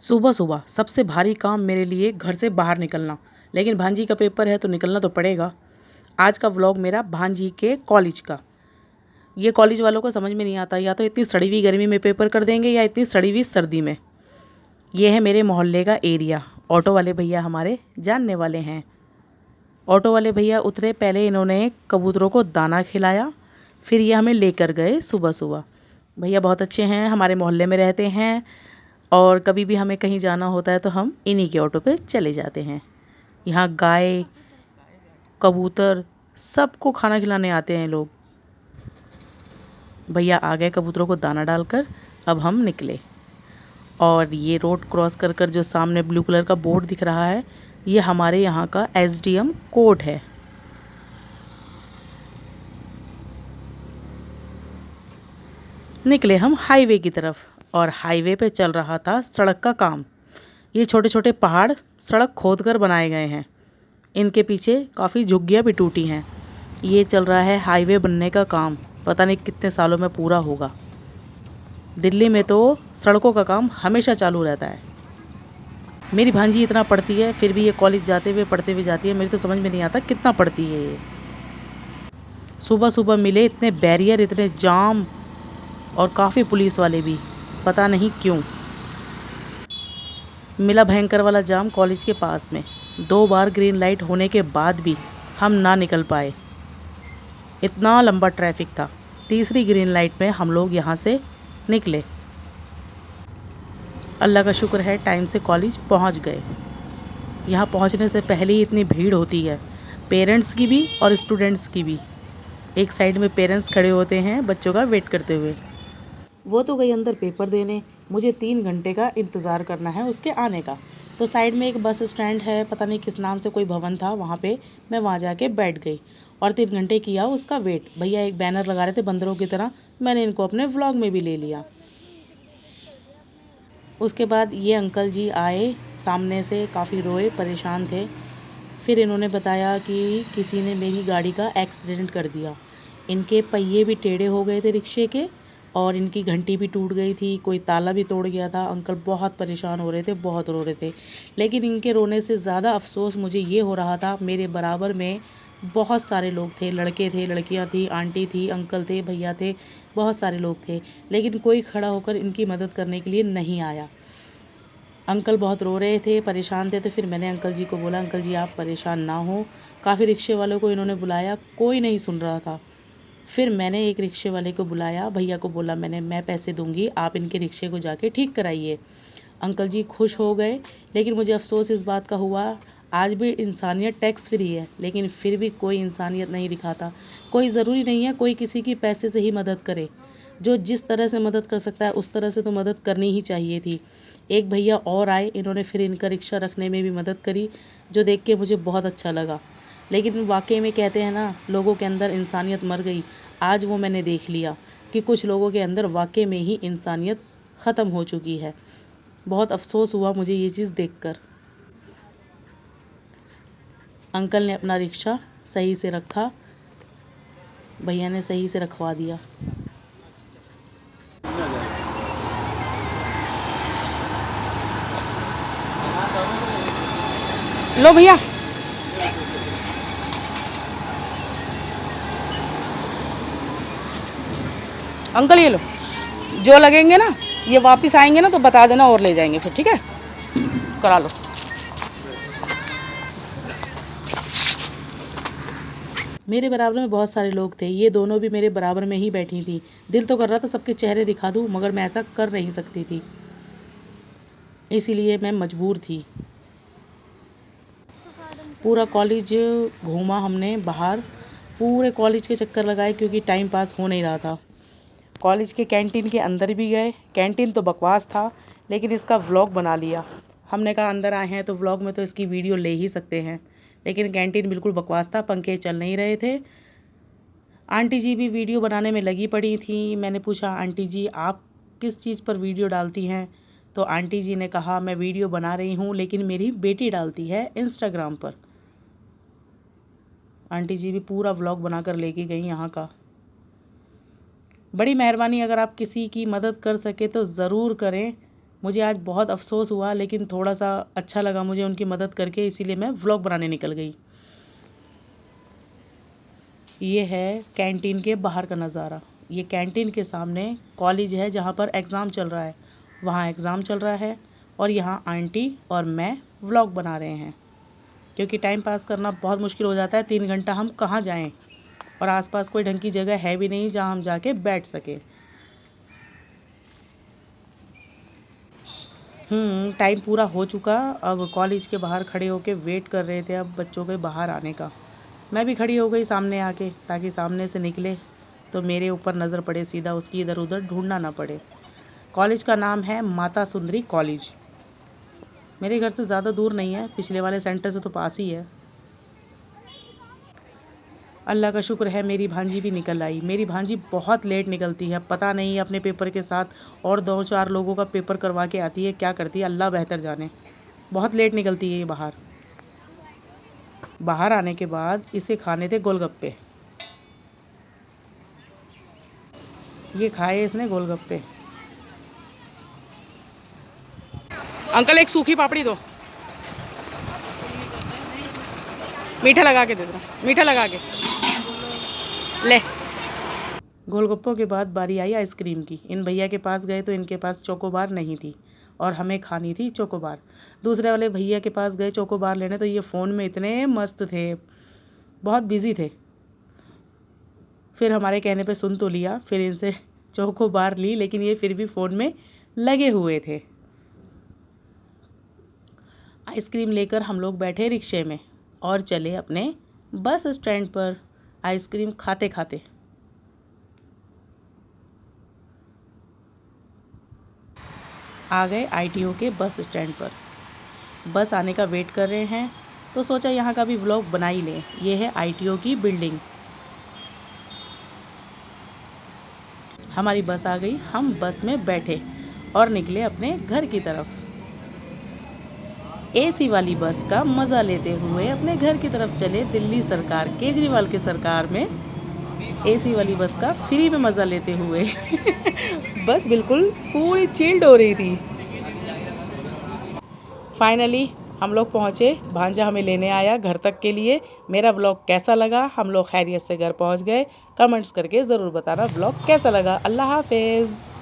सुबह सुबह सबसे भारी काम मेरे लिए घर से बाहर निकलना, लेकिन भांजी का पेपर है तो निकलना तो पड़ेगा। आज का व्लॉग मेरा भांजी के कॉलेज का। ये कॉलेज वालों को समझ में नहीं आता, या तो इतनी सड़ी हुई गर्मी में पेपर कर देंगे या इतनी सड़ी हुई सर्दी में। ये है मेरे मोहल्ले का एरिया। ऑटो वाले भैया हमारे जानने वाले हैं। ऑटो वाले भैया उतरे, पहले इन्होंने कबूतरों को दाना खिलाया, फिर ये हमें लेकर गए सुबह सुबह। भैया बहुत अच्छे हैं, हमारे मोहल्ले में रहते हैं और कभी भी हमें कहीं जाना होता है तो हम इन्हीं के ऑटो पे चले जाते हैं। यहाँ गाय कबूतर सबको खाना खिलाने आते हैं लोग। भैया आ गए कबूतरों को दाना डालकर। अब हम निकले और ये रोड क्रॉस कर कर जो सामने ब्लू कलर का बोर्ड दिख रहा है, ये हमारे यहाँ का एसडीएम कोर्ट है। निकले हम हाईवे की तरफ और हाईवे पे चल रहा था सड़क का काम। ये छोटे छोटे पहाड़ सड़क खोद कर बनाए गए हैं। इनके पीछे काफ़ी झुग्गियाँ भी टूटी हैं। ये चल रहा है हाईवे बनने का काम, पता नहीं कितने सालों में पूरा होगा। दिल्ली में तो सड़कों का काम हमेशा चालू रहता है। मेरी भांजी इतना पढ़ती है, फिर भी ये कॉलेज जाते हुए पढ़ते हुए जाती है। मेरी तो समझ में नहीं आता कितना पढ़ती है ये। सुबह सुबह मिले इतने बैरियर, इतने जाम और काफ़ी पुलिस वाले भी, पता नहीं क्यों। मिला भयंकर वाला जाम कॉलेज के पास में। 2 बार ग्रीन लाइट होने के बाद भी हम ना निकल पाए, इतना लंबा ट्रैफिक था। तीसरी ग्रीन लाइट में हम लोग यहाँ से निकले। अल्लाह का शुक्र है टाइम से कॉलेज पहुँच गए। यहाँ पहुँचने से पहले ही इतनी भीड़ होती है, पेरेंट्स की भी और स्टूडेंट्स की भी। एक साइड में पेरेंट्स खड़े होते हैं बच्चों का वेट करते हुए। वो तो गई अंदर पेपर देने, मुझे 3 घंटे का इंतज़ार करना है उसके आने का। तो साइड में एक बस स्टैंड है, पता नहीं किस नाम से कोई भवन था, वहाँ पे मैं वहाँ जाके बैठ गई और 3 घंटे किया उसका वेट। भैया एक बैनर लगा रहे थे बंदरों की तरह, मैंने इनको अपने व्लॉग में भी ले लिया। उसके बाद ये अंकल जी आए, सामने से काफ़ी रोए, परेशान थे। फिर इन्होंने बताया कि किसी ने मेरी गाड़ी का एक्सीडेंट कर दिया। इनके पहिए भी टेढ़े हो गए थे रिक्शे के और इनकी घंटी भी टूट गई थी, कोई ताला भी तोड़ गया था। अंकल बहुत परेशान हो रहे थे, बहुत रो रहे थे। लेकिन इनके रोने से ज़्यादा अफसोस मुझे ये हो रहा था, मेरे बराबर में बहुत सारे लोग थे, लड़के थे, लड़कियां थी, आंटी थी, अंकल थे, भैया थे, बहुत सारे लोग थे, लेकिन कोई खड़ा होकर इनकी मदद करने के लिए नहीं आया। अंकल बहुत रो रहे थे, परेशान थे। तो फिर मैंने अंकल जी को बोला, अंकल जी आप परेशान ना हो। काफ़ी रिक्शे वालों को इन्होंने बुलाया, कोई नहीं सुन रहा था। फिर मैंने एक रिक्शे वाले को बुलाया, भैया को बोला मैंने, मैं पैसे दूंगी, आप इनके रिक्शे को जाके ठीक कराइए। अंकल जी खुश हो गए। लेकिन मुझे अफसोस इस बात का हुआ, आज भी इंसानियत टैक्स फ्री है, लेकिन फिर भी कोई इंसानियत नहीं दिखाता। कोई ज़रूरी नहीं है कोई किसी की पैसे से ही मदद करे। जो जिस तरह से मदद कर सकता है उस तरह से तो मदद करनी ही चाहिए थी। एक भैया और आए, इन्होंने फिर इनका रिक्शा रखने में भी मदद करी, जो देख के मुझे बहुत अच्छा लगा। लेकिन वाकई में कहते हैं ना, लोगों के अंदर इंसानियत मर गई। आज वो मैंने देख लिया कि कुछ लोगों के अंदर वाकई में ही इंसानियत ख़त्म हो चुकी है। बहुत अफसोस हुआ मुझे ये चीज़ देखकर। अंकल ने अपना रिक्शा सही से रखा, भैया ने सही से रखवा दिया। लो भैया, अंकल ये लो। जो लगेंगे ना, ये वापस आएंगे ना तो बता देना और ले जाएंगे फिर, ठीक है? करा लो। मेरे बराबर में बहुत सारे लोग थे, ये दोनों भी मेरे बराबर में ही बैठी थी। दिल तो कर रहा था सबके चेहरे दिखा दूँ, मगर मैं ऐसा कर नहीं सकती थी, इसीलिए मैं मजबूर थी। पूरा कॉलेज घूमा हमने बाहर, पूरे कॉलेज के चक्कर लगाए क्योंकि टाइम पास हो नहीं रहा था। कॉलेज के कैंटीन के अंदर भी गए, कैंटीन तो बकवास था, लेकिन इसका व्लॉग बना लिया। हमने कहा अंदर आए हैं तो व्लॉग में तो इसकी वीडियो ले ही सकते हैं। लेकिन कैंटीन बिल्कुल बकवास था, पंखे चल नहीं रहे थे। आंटी जी भी वीडियो बनाने में लगी पड़ी थी। मैंने पूछा, आंटी जी आप किस चीज़ पर वीडियो डालती हैं? तो आंटी जी ने कहा, मैं वीडियो बना रही हूँ लेकिन मेरी बेटी डालती है इंस्टाग्राम पर। आंटी जी भी पूरा व्लॉग बनाकर लेके गई यहाँ का। बड़ी मेहरबानी, अगर आप किसी की मदद कर सके तो ज़रूर करें। मुझे आज बहुत अफसोस हुआ, लेकिन थोड़ा सा अच्छा लगा मुझे उनकी मदद करके, इसीलिए मैं व्लॉग बनाने निकल गई। ये है कैंटीन के बाहर का नज़ारा। ये कैंटीन के सामने कॉलेज है जहाँ पर एग्ज़ाम चल रहा है, वहाँ एग्ज़ाम चल रहा है और यहाँ आंटी और मैं व्लॉग बना रहे हैं, क्योंकि टाइम पास करना बहुत मुश्किल हो जाता है। 3 घंटा हम कहाँ जाएं, और आसपास कोई ढंग की जगह है भी नहीं जहाँ हम जाके बैठ सकें। टाइम पूरा हो चुका। अब कॉलेज के बाहर खड़े होके वेट कर रहे थे अब बच्चों के बाहर आने का। मैं भी खड़ी हो गई सामने आके, ताकि सामने से निकले तो मेरे ऊपर नज़र पड़े सीधा, उसकी इधर उधर ढूंढना ना पड़े। कॉलेज का नाम है माता सुंदरी कॉलेज। मेरे घर से ज़्यादा दूर नहीं है, पिछले वाले सेंटर से तो पास ही है। अल्लाह का शुक्र है मेरी भांजी भी निकल आई। मेरी भांजी बहुत लेट निकलती है, पता नहीं अपने पेपर के साथ और 2-4 लोगों का पेपर करवा के आती है, क्या करती है अल्लाह बेहतर जाने। बहुत लेट निकलती है ये बाहर। बाहर आने के बाद इसे खाने थे गोलगप्पे। ये खाए इसने गोलगप्पे। अंकल एक सूखी पापड़ी दो, मीठा लगा के दे दो, मीठा लगा के ले। गोलगप्पों के बाद बारी आई आइसक्रीम की। इन भैया के पास गए तो इनके पास चोकोबार नहीं थी और हमें खानी थी चोकोबार। दूसरे वाले भैया के पास गए चोकोबार लेने तो ये फ़ोन में इतने मस्त थे, बहुत बिजी थे। फिर हमारे कहने पे सुन तो लिया, फिर इनसे चोकोबार ली, लेकिन ये फिर भी फ़ोन में लगे हुए थे। आइसक्रीम लेकर हम लोग बैठे रिक्शे में और चले अपने बस स्टैंड पर आइसक्रीम खाते खाते। आ गए ITO के बस स्टैंड पर। बस आने का वेट कर रहे हैं तो सोचा यहाँ का भी व्लॉग बना ही लें। ये है ITO की बिल्डिंग। हमारी बस आ गई, हम बस में बैठे और निकले अपने घर की तरफ। AC वाली बस का मज़ा लेते हुए अपने घर की तरफ चले। दिल्ली सरकार, केजरीवाल के सरकार में AC वाली बस का फ्री में मज़ा लेते हुए बस बिल्कुल पूरी चिल्ड हो रही थी। फाइनली हम लोग पहुँचे, भांजा हमें लेने आया घर तक के लिए। मेरा व्लॉग कैसा लगा? हम लोग खैरियत से घर पहुँच गए। कमेंट्स करके ज़रूर बताना व्लॉग कैसा लगा। अल्लाह हाफिज़।